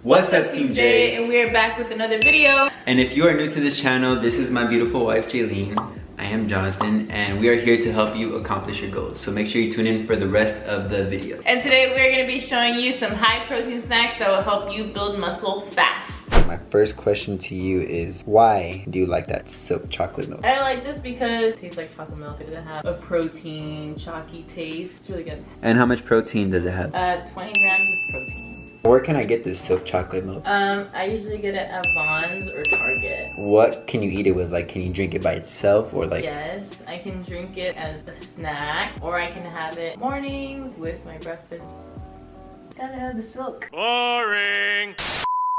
What's up, Team J? And we are back with another video. And if you are new to this channel, this is my beautiful wife, Jailene. I am Jonathan, and we are here to help you accomplish your goals. So make sure you tune in for the rest of the video. And today we're gonna be showing you some high protein snacks that will help you build muscle fast. My first question to you is, why do you like that silk chocolate milk? I like this because it tastes like chocolate milk. It doesn't have a protein, chalky taste. It's really good. And how much protein does it have? 20 grams of protein. Where can I get this silk chocolate milk? I usually get it at Vons or Target. What can you eat it with? Like, can you drink it by itself or like? Yes, I can drink it as a snack, or I can have it mornings with my breakfast. Gotta have the silk. Boring.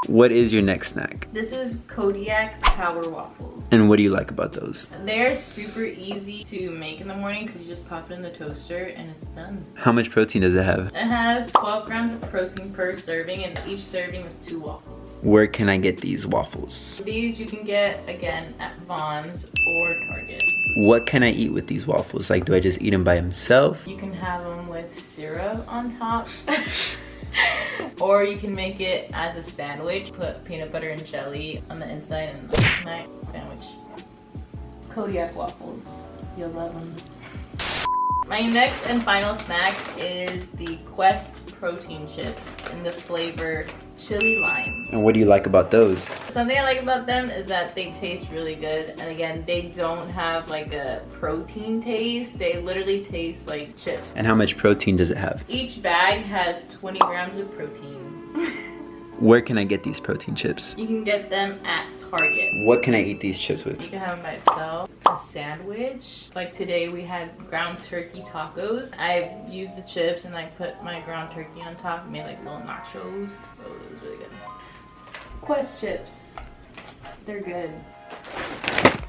What is your next snack? This is Kodiak Power Waffles. And what do you like about those? They're super easy to make in the morning because you just pop it in the toaster and it's done. How much protein does it have? It has 12 grams of protein per serving, and each serving is 2 waffles. Where can I get these waffles? These you can get again at Vons or Target. What can I eat with these waffles? Like, do I just eat them by himself? You can have them with syrup on top. Or you can make it as a sandwich. Put peanut butter and jelly on the inside and a snack sandwich. Kodiak waffles. You'll love them. My next and final snack is the Quest protein chips in the flavor chili lime. And what do you like about those? Something I like about them is that they taste really good, and again, they don't have like a protein taste. They literally taste like chips. And how much protein does it have? Each bag has 20 grams of protein. Where can I get these protein chips? You can get them at Target. What can I eat these chips with? You can have them by itself. A sandwich. Like today we had ground turkey tacos. I used the chips and I put my ground turkey on top, made like little nachos. So it was really good. Quest chips. They're good.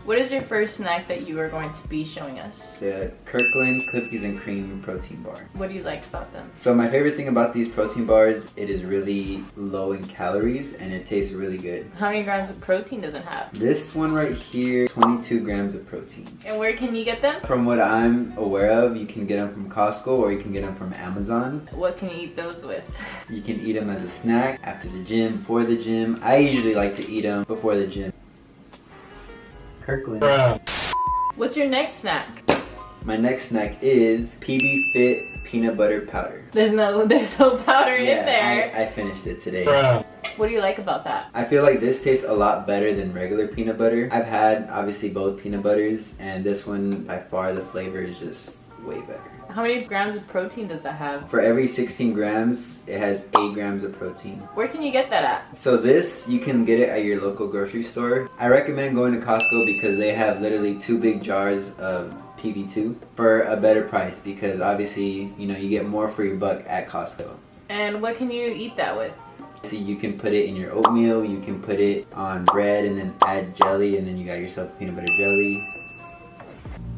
What is your first snack that you are going to be showing us? The Kirkland Cookies and Cream Protein Bar. What do you like about them? So my favorite thing about these protein bars, it is really low in calories and it tastes really good. How many grams of protein does it have? This one right here, 22 grams of protein. And where can you get them? From what I'm aware of, you can get them from Costco or you can get them from Amazon. What can you eat those with? You can eat them as a snack, after the gym, before the gym. I usually like to eat them before the gym. Kirkland. What's your next snack? My next snack is PB Fit Peanut Butter Powder. There's no powder in there. I finished it today. What do you like about that? I feel like this tastes a lot better than regular peanut butter. I've had obviously both peanut butters, and this one by far the flavor is just way better. How many grams of protein does that have? For every 16 grams, it has 8 grams of protein. Where can you get that at? So this, you can get it at your local grocery store. I recommend going to Costco because they have literally 2 big jars of PB2 for a better price, because obviously, you know, you get more for your buck at Costco. And what can you eat that with? So you can put it in your oatmeal, you can put it on bread and then add jelly, and then you got yourself peanut butter jelly.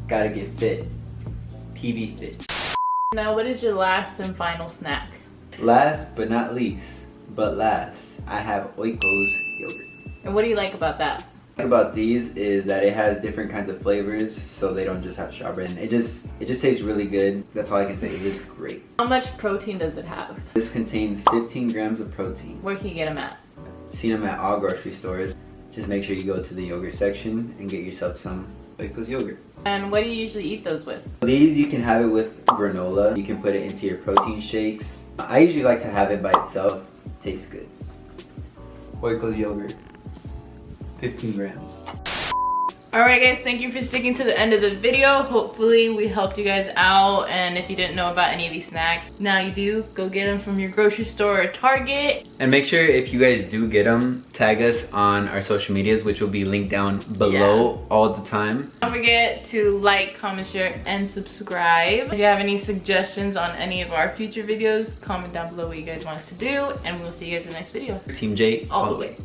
Gotta get fit. PB Fit. Now, what is your last and final snack? Last but not least, I have Oikos yogurt. And what do you like about that? What I like about these is that it has different kinds of flavors, so they don't just have strawberry. And it just tastes really good. That's all I can say. It's just great. How much protein does it have? This contains 15 grams of protein. Where can you get them at? Seen them at all grocery stores. Just make sure you go to the yogurt section and get yourself some Oikos yogurt. And what do you usually eat those with? These you can have it with granola. You can put it into your protein shakes. I usually like to have it by itself. It tastes good. Oikos yogurt. 15 grams. Alright guys, thank you for sticking to the end of the video. Hopefully we helped you guys out, and if you didn't know about any of these snacks, now you do. Go get them from your grocery store or Target. And make sure if you guys do get them, tag us on our social medias, which will be linked down below all the time. Don't forget to like, comment, share, and subscribe. If you have any suggestions on any of our future videos, comment down below what you guys want us to do, and we'll see you guys in the next video. Team J all the way.